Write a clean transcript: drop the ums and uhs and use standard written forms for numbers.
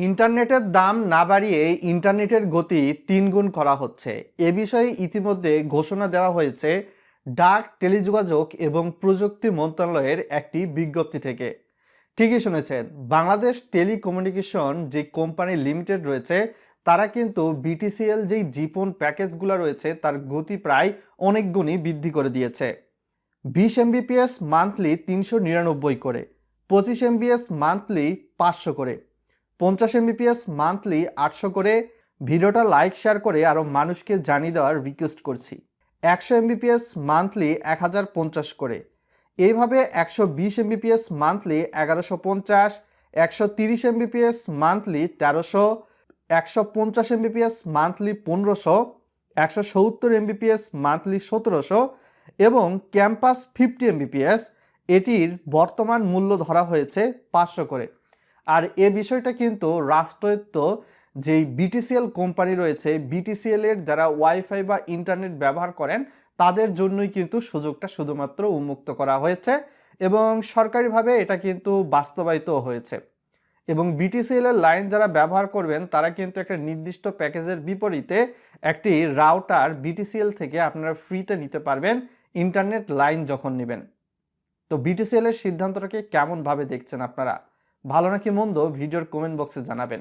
ইন্টারনেটের দাম না বাড়িয়ে ইন্টারনেটের গতি 3 গুণ করা হচ্ছে। এ বিষয়ে ইতিমধ্যে ঘোষণা দেওয়া হয়েছে ডাক, টেলিযোগাযোগ এবং প্রযুক্তি মন্ত্রণালয়ের একটি বিজ্ঞপ্তি থেকে। ঠিকই শুনেছেন, বাংলাদেশ টেলিকমিউনিকেশন যে কোম্পানি লিমিটেড রয়েছে তারা কিন্তু বিটিসিএল যেই জিপন প্যাকেজগুলো রয়েছে তার গতি প্রায় অনেক গুণই বৃদ্ধি করে দিয়েছে। 20 MBps মান্থলি 399 করে, 25 MBps মান্থলি 500 করে, 50 MBps মান্থলি 800 করে। ভিডিওটা লাইক শেয়ার করে আরও মানুষকে জানিয়ে দেওয়ার রিকোয়েস্ট করছি। 100 MBps মান্থলি 1050 করে, এইভাবে 120 MBps monthly 1150, 130 MBps monthly 1300, 150 MBps monthly 1500, 170 MBps monthly 1700 এবং ক্যাম্পাস 50 MBps এটির বর্তমান মূল্য ধরা হয়েছে 500 করে। আর এ বিষয়টা কিন্তু রাষ্ট্রায়ত্ত যেই বিটিসিএল কোম্পানি রয়েছে, বিটিসিএল এর যারা ওয়াইফাই বা ইন্টারনেট ব্যবহার করেন তাদের জন্যই কিন্তু সুযোগটা শুধুমাত্র উন্মুক্ত করা হয়েছে এবং সরকারিভাবে এটা কিন্তু বাস্তবায়িত হয়েছে। এবং বিটিসিএল এর লাইন যারা ব্যবহার করবেন তারা কিন্তু একটা নির্দিষ্ট প্যাকেজের বিপরীতে একটি রাউটার বিটিসিএল থেকে আপনারা ফ্রিতে নিতে পারবেন ইন্টারনেট লাইন যখন নেবেন। তো বিটিসিএল এর সিদ্ধান্তটাকে কেমন ভাবে দেখছেন আপনারা? ভালো নাকি মন্দ ভিডিওর কমেন্ট বক্সে জানাবেন।